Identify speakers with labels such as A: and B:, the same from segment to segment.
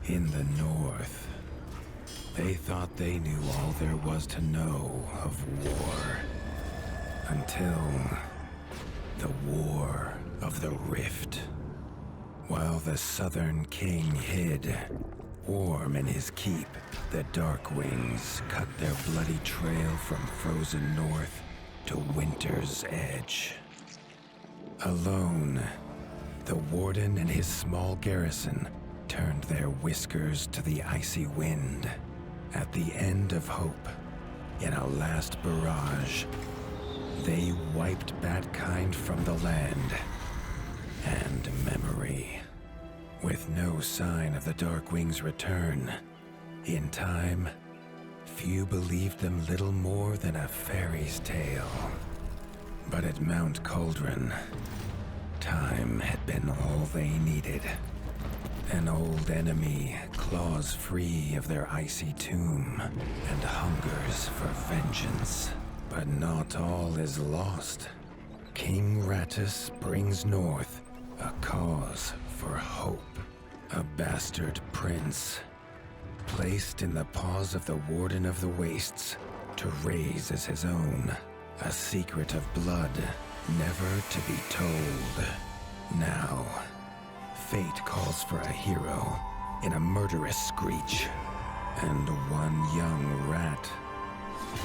A: In the north, they thought they knew all there was to know of war. Until the War of the Rift. While the Southern King hid, warm in his keep, the Darkwings cut their bloody trail from frozen north to winter's edge. Alone, the Warden and his small garrison turned their whiskers to the icy wind. At the end of hope, in a last barrage, they wiped mankind from the land and memory. With no sign of the Darkwing's return, in time, few believed them little more than a fairy's tale. But at Mount Cauldron, time had been all they needed. An old enemy claws free of their icy tomb and hungers for vengeance. But not all is lost. King Rattus brings north a cause for hope. A bastard prince, placed in the paws of the Warden of the Wastes to raise as his own. A secret of blood never to be told. Now, fate calls for a hero in a murderous screech. And one young rat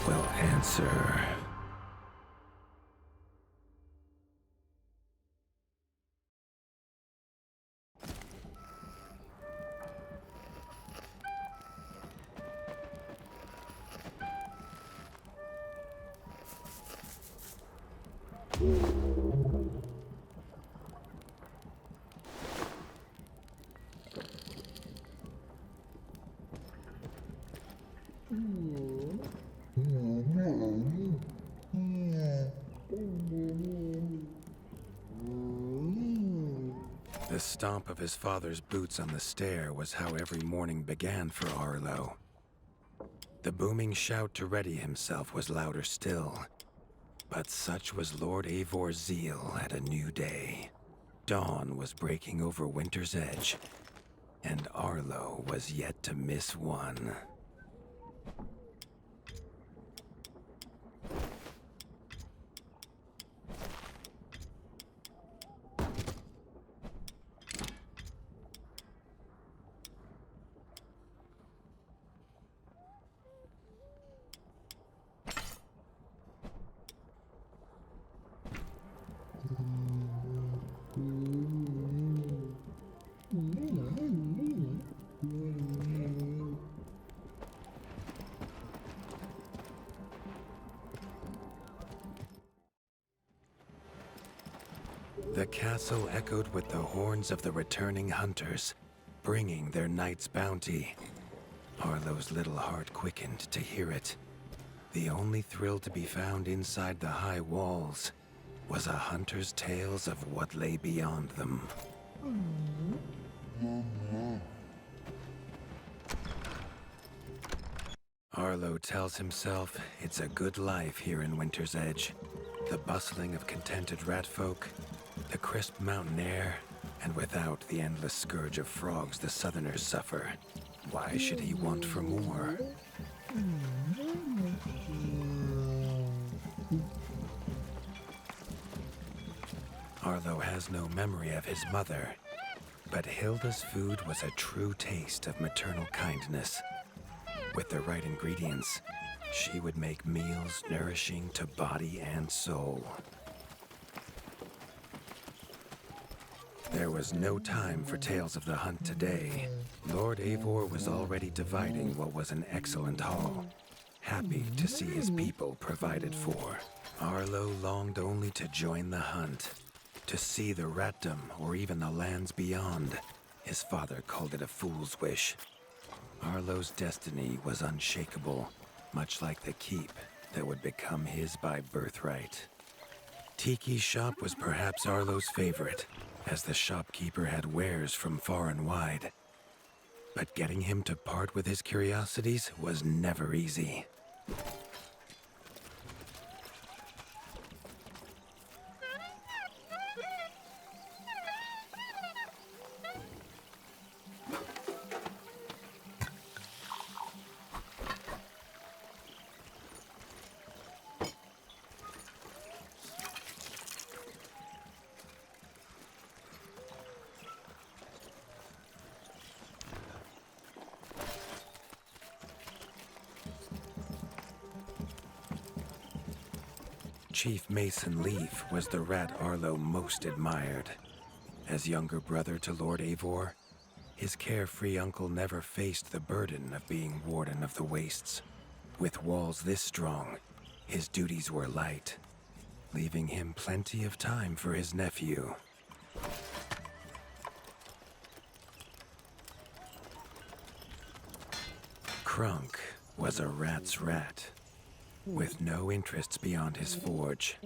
A: will answer. The stomp of his father's boots on the stair was how every morning began for Arlo. The booming shout to ready himself was louder still. But such was Lord Eivor's zeal at a new day. Dawn was breaking over winter's edge, and Arlo was yet to miss one. The castle echoed with the horns of the returning hunters, bringing their night's bounty. Arlo's little heart quickened to hear it. The only thrill to be found inside the high walls was a hunter's tales of what lay beyond them. Arlo tells himself it's a good life here in Winter's Edge. The bustling of contented ratfolk, the crisp mountain air, and without the endless scourge of frogs the southerners suffer. Why should he want for more? Arlo has no memory of his mother, but Hilda's food was a true taste of maternal kindness. With the right ingredients, she would make meals nourishing to body and soul. There was no time for tales of the hunt today. Lord Eivor was already dividing what was an excellent haul, happy to see his people provided for. Arlo longed only to join the hunt, to see the ratdom or even the lands beyond. His father called it a fool's wish. Arlo's destiny was unshakable, much like the keep that would become his by birthright. Tiki's shop was perhaps Arlo's favorite, as the shopkeeper had wares from far and wide. But getting him to part with his curiosities was never easy. Chief Mason Leaf was the rat Arlo most admired. As younger brother to Lord Eivor, his carefree uncle never faced the burden of being Warden of the Wastes. With walls this strong, his duties were light, leaving him plenty of time for his nephew. Crunk was a rat's rat, with no interests beyond his forge.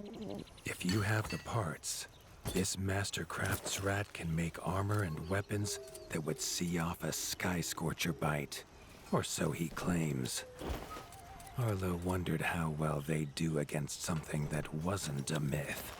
A: If you have the parts, this Mastercraft's rat can make armor and weapons that would see off a sky scorcher bite, or so he claims. Arlo wondered how well they'd do against something that wasn't a myth.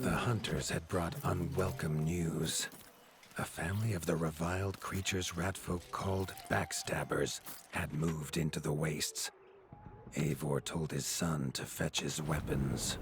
A: The hunters had brought unwelcome news. A family of the reviled creatures ratfolk called backstabbers had moved into the wastes. Eivor told his son to fetch his weapons.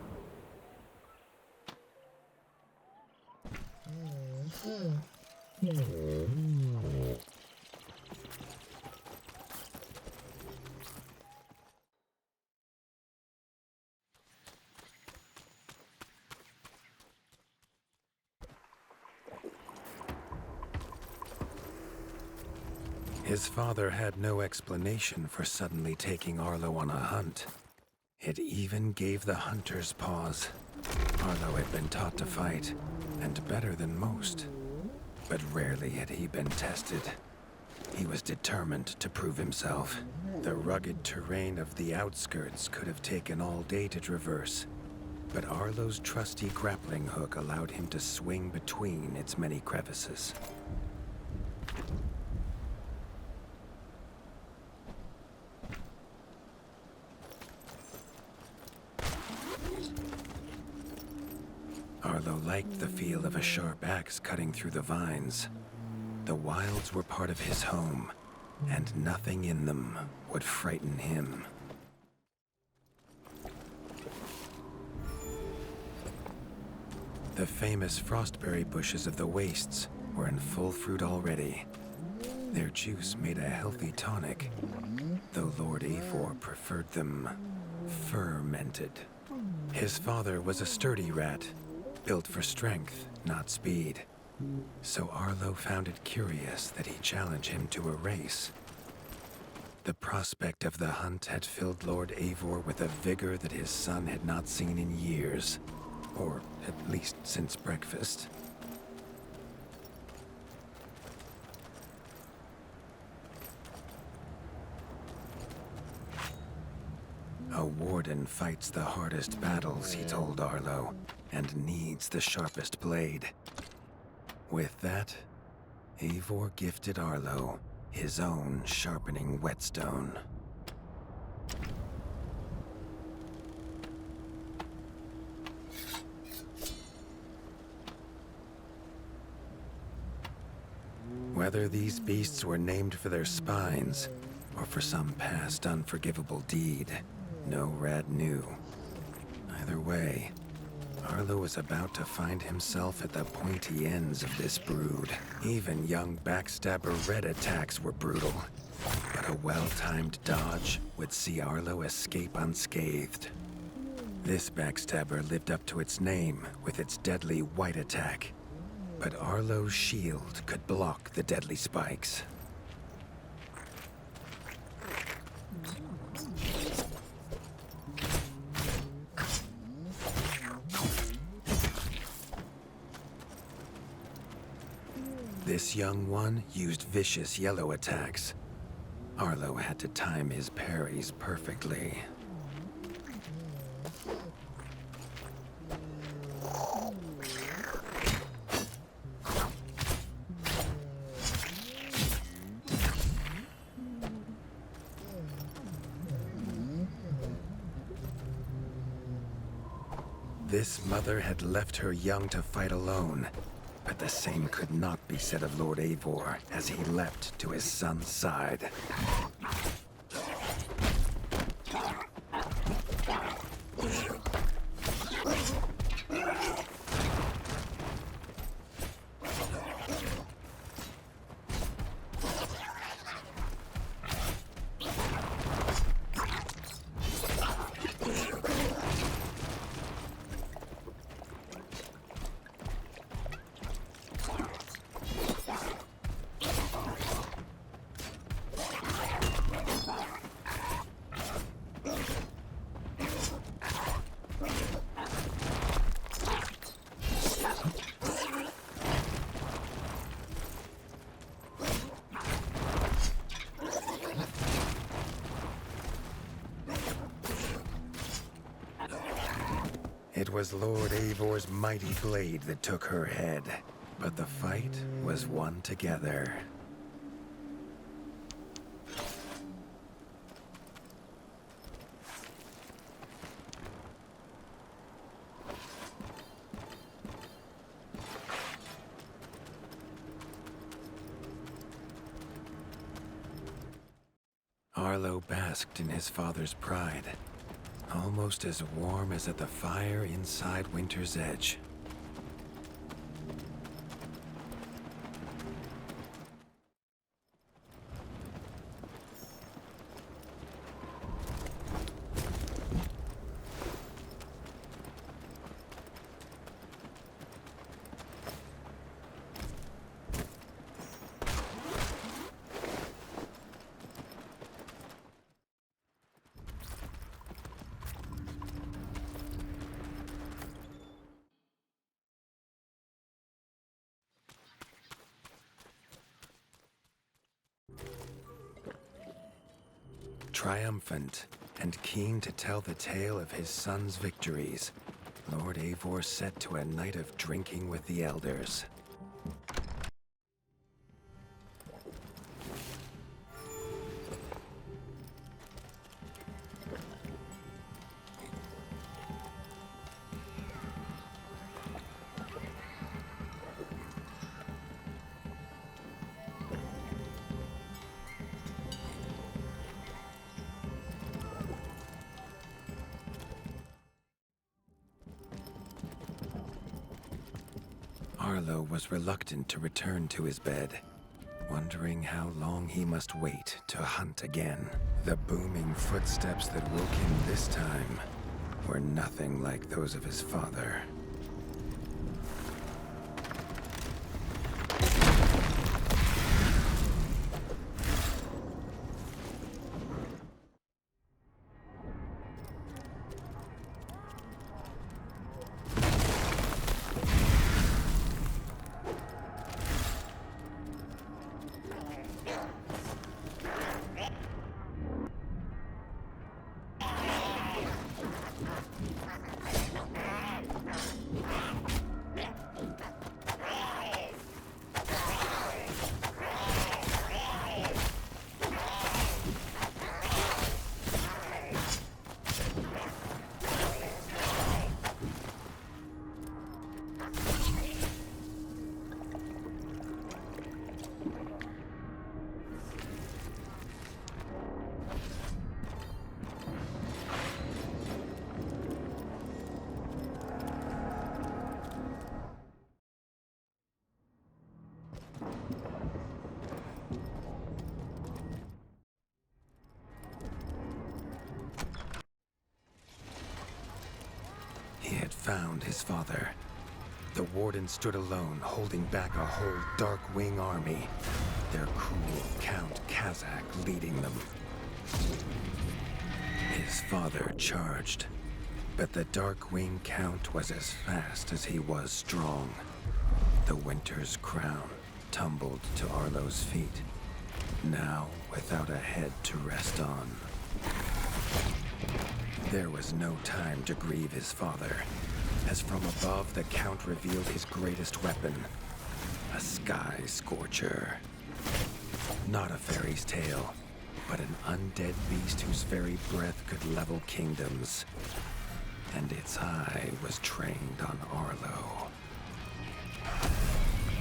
A: His father had no explanation for suddenly taking Arlo on a hunt. It even gave the hunters pause. Arlo had been taught to fight, and better than most. But rarely had he been tested. He was determined to prove himself. The rugged terrain of the outskirts could have taken all day to traverse, but Arlo's trusty grappling hook allowed him to swing between its many crevices. Arlo liked the feel of a sharp axe cutting through the vines. The wilds were part of his home, and nothing in them would frighten him. The famous frostberry bushes of the wastes were in full fruit already. Their juice made a healthy tonic, though Lord Eivor preferred them fermented. His father was a sturdy rat, built for strength, not speed. So Arlo found it curious that he challenged him to a race. The prospect of the hunt had filled Lord Eivor with a vigor that his son had not seen in years, or at least since breakfast. A warden fights the hardest battles, he told Arlo, and needs the sharpest blade. With that, Eivor gifted Arlo his own sharpening whetstone. Whether these beasts were named for their spines or for some past unforgivable deed, no rat knew. Either way, Arlo was about to find himself at the pointy ends of this brood. Even young backstabber red attacks were brutal, but a well-timed dodge would see Arlo escape unscathed. This backstabber lived up to its name with its deadly white attack, but Arlo's shield could block the deadly spikes. This young one used vicious yellow attacks. Arlo had to time his parries perfectly. This mother had left her young to fight alone, but the same could not be said of Lord Eivor as he leapt to his son's side. It was Lord Eivor's mighty blade that took her head, but the fight was won together. Arlo basked in his father's pride, almost as warm as at the fire inside Winter's Edge. Triumphant and keen to tell the tale of his son's victories, Lord Eivor set to a night of drinking with the elders. Arlo was reluctant to return to his bed, wondering how long he must wait to hunt again. The booming footsteps that woke him this time were nothing like those of his father. He had found his father. The warden stood alone, holding back a whole Darkwing army, their cruel Count Kazak leading them. His father charged, but the Darkwing Count was as fast as he was strong. The Winter's Crown tumbled to Arlo's feet, now without a head to rest on. There was no time to grieve his father, as from above the Count revealed his greatest weapon, a sky scorcher. Not a fairy's tale, but an undead beast whose very breath could level kingdoms. And its eye was trained on Arlo.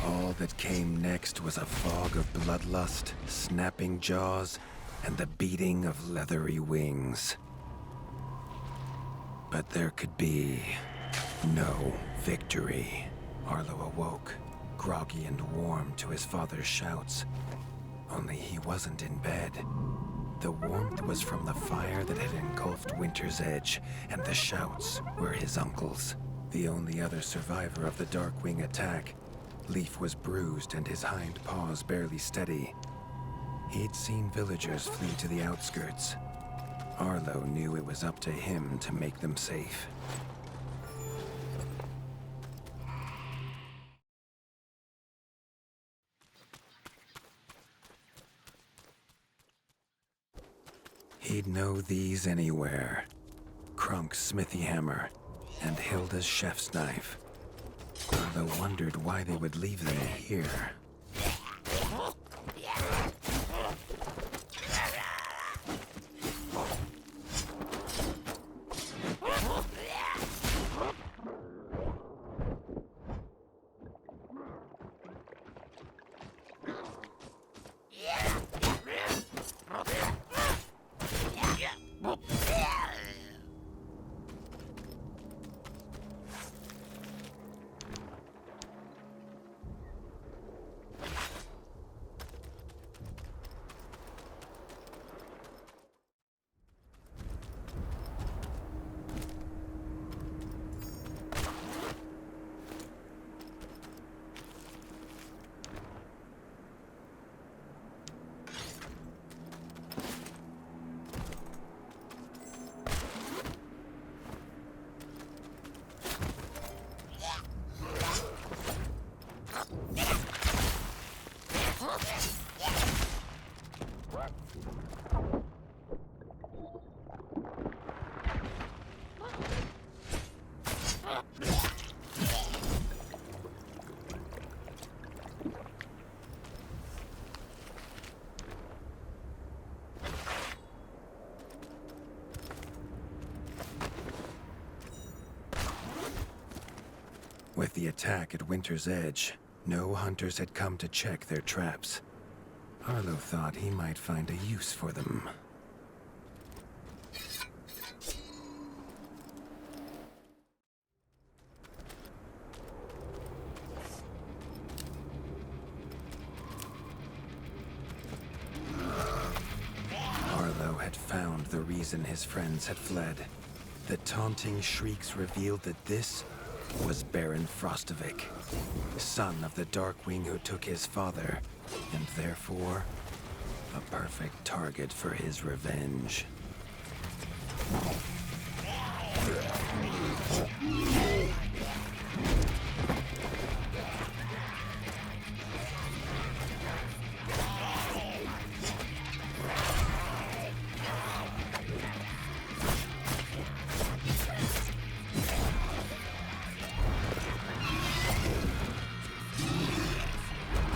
A: All that came next was a fog of bloodlust, snapping jaws, and the beating of leathery wings. But there could be no victory. Arlo awoke, groggy and warm to his father's shouts. Only he wasn't in bed. The warmth was from the fire that had engulfed Winter's Edge, and the shouts were his uncle's. The only other survivor of the Darkwing attack, Leaf was bruised and his hind paws barely steady. He'd seen villagers flee to the outskirts. Arlo knew it was up to him to make them safe. He'd know these anywhere. Krunk's smithy hammer and Hilda's chef's knife. Arlo wondered why they would leave them here. With the attack at Winter's Edge, no hunters had come to check their traps. Arlo thought he might find a use for them. Arlo had found the reason his friends had fled. The taunting shrieks revealed that this was Baron Frostovic, son of the Darkwing who took his father, and therefore a perfect target for his revenge.